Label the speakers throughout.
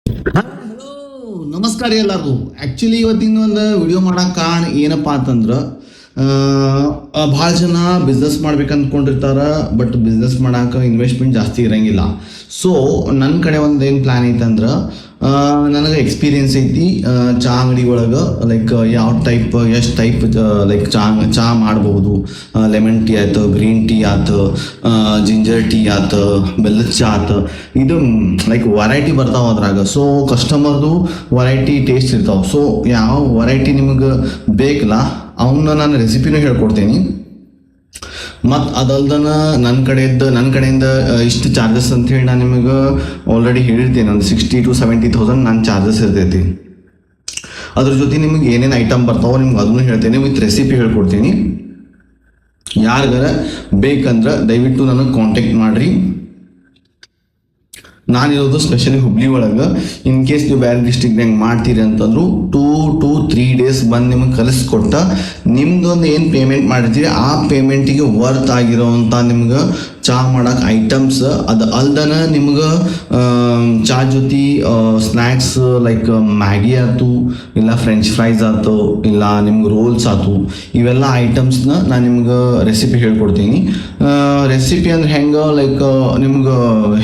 Speaker 1: Hello, ನಮಸ್ಕಾರ ಎಲ್ಲರಿಗೂ. Actually ಇವತ್ತಿನ ಒಂದು ವಿಡಿಯೋ ಮಾಡೋಕೆ ಕಾರಣ ಏನಪ್ಪ ಅಂತಂದ್ರೆ ಭಾಳ ಜನ ಬಿಸ್ನೆಸ್ ಮಾಡ್ಬೇಕು ಅಂದ್ಕೊಂಡಿರ್ತಾರೆ, ಬಟ್ ಬಿಸ್ನೆಸ್ ಮಾಡೋಕೆ ಇನ್ವೆಸ್ಟ್ಮೆಂಟ್ ಜಾಸ್ತಿ ಇರೋಂಗಿಲ್ಲ. ಸೊ ನನ್ನ ಕಡೆ ಒಂದು ಏನು ಪ್ಲ್ಯಾನ್ ಐತಂದ್ರೆ, ನನಗೆ ಎಕ್ಸ್ಪೀರಿಯನ್ಸ್ ಐತಿ ಚಹಾ ಅಂಗಡಿ ಒಳಗೆ. ಲೈಕ್ ಯಾವ ಟೈಪ್ ಎಷ್ಟು ಟೈಪ್ ಲೈಕ್ ಚಹಾ ಮಾಡ್ಬೋದು. ಲೆಮನ್ ಟೀ ಆಯ್ತು, ಗ್ರೀನ್ ಟೀ ಆಯ್ತು, ಜಿಂಜರ್ ಟೀ ಆಯ್ತು, ಬೆಲ್ಲದ ಚಹಾ ಆಯ್ತು. ಇದು ಲೈಕ್ ವೆರೈಟಿ ಬರ್ತಾವೆ ಅದ್ರಾಗ. ಸೊ ಕಸ್ಟಮರ್ದು ವೆರೈಟಿ ಟೇಸ್ಟ್ ಇರ್ತಾವೆ. ಸೊ ಯಾವ ವೆರೈಟಿ ನಿಮಗೆ ಬೇಕಲ್ಲ ಅವನ್ನ ನಾನು ರೆಸಿಪಿನೂ ಹೇಳ್ಕೊಡ್ತೀನಿ. ಮತ್ತು ಅದಲ್ದನ ನನ್ನ ಕಡೆಯಿಂದ ಇಷ್ಟು ಚಾರ್ಜಸ್ ಅಂಥೇಳಿ ನಾನು ನಿಮಗೆ ಆಲ್ರೆಡಿ ಹೇಳಿರ್ತೇನೆ. ಒಂದು 60,000 to 70,000 ನನ್ನ ಚಾರ್ಜಸ್ ಇರ್ತೈತಿ. ಅದ್ರ ಜೊತೆ ನಿಮಗೆ ಏನೇನು ಐಟಮ್ ಬರ್ತಾವೋ ನಿಮ್ಗೆ ಅದನ್ನು ಹೇಳ್ತೇನೆ, ವಿತ್ ರೆಸಿಪಿ ಹೇಳ್ಕೊಡ್ತೀನಿ. ಯಾರಿಗಾರ ಬೇಕಂದ್ರೆ ದಯವಿಟ್ಟು ನನಗೆ ಕಾಂಟ್ಯಾಕ್ಟ್ ಮಾಡಿರಿ. ನಾನಿರೋದು ಸ್ಪೆಷಲಿ ಹುಬ್ಳಿ ಒಳಗೆ. ಇನ್ ಕೇಸ್ ನೀವು ಬೇರೆ ಡಿಸ್ಟ್ರಿಕ್ಟ್ನಾಗ ಮಾಡ್ತೀರಿ ಅಂತಂದ್ರು 2 to 3 days ಬಂದು ನಿಮಗೆ ಕಲಿಸ್ಕೊಟ್ಟ ನಿಮ್ದೊಂದು ಏನು ಪೇಮೆಂಟ್ ಮಾಡಿರ್ತೀರಿ ಆ ಪೇಮೆಂಟಿಗೆ ವರ್ತ್ ಆಗಿರೋವಂಥ ನಿಮ್ಗೆ ಚಹಾ ಮಾಡೋಕೆ ಐಟಮ್ಸ್, ಅದು ಅಲ್ದನ ನಿಮ್ಗೆ ಚಹಾ ಜೊತೆ ಸ್ನ್ಯಾಕ್ಸ್ ಲೈಕ್ ಮ್ಯಾಗಿ ಆಯ್ತು, ಇಲ್ಲ ಫ್ರೆಂಚ್ ಫ್ರೈಸ್ ಆಯ್ತು, ಇಲ್ಲ ನಿಮ್ಗೆ ರೋಲ್ಸ್ ಆಯ್ತು, ಇವೆಲ್ಲ ಐಟಮ್ಸ್ನ ನಾನು ನಿಮ್ಗೆ ರೆಸಿಪಿ ಹೇಳ್ಕೊಡ್ತೀನಿ. ರೆಸಿಪಿ ಅಂದ್ರೆ ಹೆಂಗೆ ಲೈಕ್ ನಿಮ್ಗೆ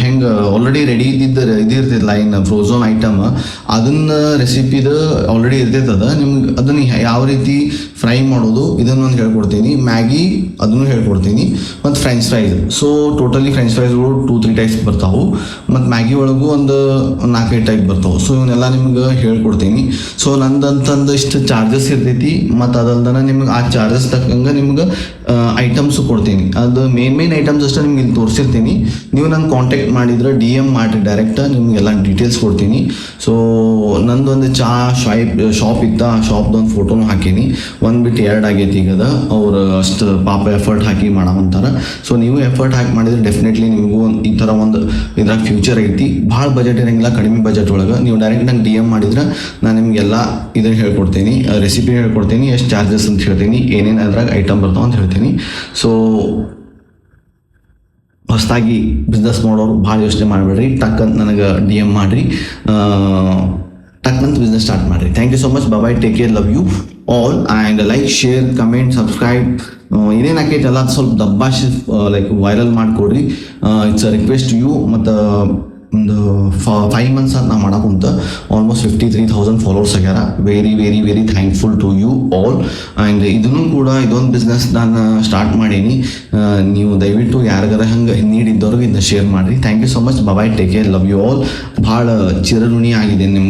Speaker 1: ಹೆಂಗೆ ಆಲ್ರೆಡಿ ರೆಡಿ ಇದಿರ್ತೈತಲ್ಲ ಇನ್ನು ಫ್ರೋಝನ್ ಐಟಮ್, ಅದನ್ನ ರೆಸಿಪಿದು ಆಲ್ರೆಡಿ ಇರ್ತೈತದ. ನಿಮ್ಗೆ ಅದನ್ನು ಯಾವ ರೀತಿ ಫ್ರೈ ಮಾಡೋದು ಇದನ್ನೊಂದು ಹೇಳ್ಕೊಡ್ತೀನಿ. ಮ್ಯಾಗಿ ಅದನ್ನು ಹೇಳ್ಕೊಡ್ತೀನಿ. ಮತ್ತು French fries. So totally French ಫ್ರೈಸ್ಗಳು 2-3 ಟೈಪ್ಸ್ ಬರ್ತಾವೆ. ಮತ್ತು ಮ್ಯಾಗಿ ಒಳಗೂ ಒಂದು 4-5 ಟೈಪ್ ಬರ್ತಾವೆ. ಸೊ ಇವನ್ನೆಲ್ಲ ನಿಮ್ಗೆ ಹೇಳ್ಕೊಡ್ತೀನಿ. ಸೊ ನಂದಂತಂದು ಇಷ್ಟು ಚಾರ್ಜಸ್ ಇರ್ತೈತಿ. ಮತ್ತು ಅದಲ್ದನ ನಿಮ್ಗೆ ಆ ಚಾರ್ಜಸ್ ತಕ್ಕಂಗೆ ನಿಮ್ಗೆ ಐಟಮ್ಸು ಕೊಡ್ತೀನಿ. ಅದು ಮೇನ್ ಐಟಮ್ಸ್ ಅಷ್ಟೇ ನಿಮ್ಗೆ ಇಲ್ಲಿ ತೋರಿಸಿರ್ತೀನಿ. ನೀವು ನಂಗೆ ಕಾಂಟ್ಯಾಕ್ಟ್ ಮಾಡಿದ್ರೆ DM ಮಾಡಿ ಡೈರೆಕ್ಟ್ ನಿಮಗೆಲ್ಲ ಡೀಟೇಲ್ಸ್ ಕೊಡ್ತೀನಿ. ಸೊ ನಂದೊಂದು ಶಾಪ್ ಇತ್ತು, ಆ ಶಾಪ್ದೊಂದು ಫೋಟೋನು ಹಾಕೀನಿ. ಒಂದು ಬಿಟ್ಟು 2 ಆಗೈತಿ ಈಗದ. ಅವ್ರು ಅಷ್ಟು ಪಾಪ ಎಫರ್ಟ್ ಹಾಕಿ ಮಾಡವಂತಾರೆ. ಸೊ ನೀವು ಎಫರ್ಟ್ ಹಾಕಿ ಮಾಡಿದ್ರೆ ಡೆಫಿನೆಟ್ಲಿ ನಿಮಗೂ ಈ ಥರ ಒಂದು ಇದ್ರಾಗ ಫ್ಯೂಚರ್ ಐತಿ. ಭಾಳ ಬಜೆಟ್ ಇರೋಂಗಿಲ್ಲ, ಕಡಿಮೆ ಬಜೆಟ್ ಒಳಗೆ ನೀವು ಡೈರೆಕ್ಟ್ ನಂಗೆ DM ಮಾಡಿದ್ರೆ ನಾನು ನಿಮಗೆಲ್ಲ ಇದನ್ನು ಹೇಳ್ಕೊಡ್ತೀನಿ, ರೆಸಿಪಿ ಹೇಳ್ಕೊಡ್ತೀನಿ, ಎಷ್ಟು ಚಾರ್ಜಸ್ ಅಂತ ಹೇಳ್ತೀನಿ, ಏನೇನು ಅದ್ರಾಗ ಐಟಮ್ ಬರ್ತಾವೆ ಅಂತ ಹೇಳ್ತೀನಿ. ಸೊ ಹೊಸದಾಗಿ ಬಿಸ್ನೆಸ್ ಮಾಡೋರು ಭಾಳ ಯೋಚನೆ ಮಾಡಬೇಡ್ರಿ, ಟಕ್ಕಂತ ನನಗೆ DM ಮಾಡಿರಿ, ಟಕ್ಕಂತ ಬಿಸ್ನೆಸ್ ಸ್ಟಾರ್ಟ್ ಮಾಡಿರಿ. Thank you so much. Bye, take care, love you all. And like, share, comment, subscribe ಏನೇನು ಆಕೈತೆ ಎಲ್ಲ ಸ್ವಲ್ಪ ದಬ್ಬಾಶಿ ಲೈಕ್ ವೈರಲ್ ಮಾಡಿಕೊಡ್ರಿ. It's a request to you. ಮತ್ತು ಒಂದು 5 months ಅಂತ ನಾವು ಮಾಡೋಕ್ಕಂತ ಆಲ್ಮೋಸ್ಟ್ 53,000 ಫಾಲೋವರ್ಸ್ ಆಗ್ಯಾರ. Very very very thankful to you all. And ಇದನ್ನು ಕೂಡ ಇದೊಂದು ಬಿಸ್ನೆಸ್ ನಾನು ಸ್ಟಾರ್ಟ್ ಮಾಡೀನಿ. ನೀವು ದಯವಿಟ್ಟು ಯಾರಿಗಾರ ಹಂಗೆ ನೀಡಿದ್ದವ್ರಿಗೆ ಇದನ್ನ ಶೇರ್ ಮಾಡಿರಿ. Thank you so much. Bye, take care, love you all. ಭಾಳ ಚಿರಋಣಿ ಆಗಿದೆ ನಿಮ್ಗೆ.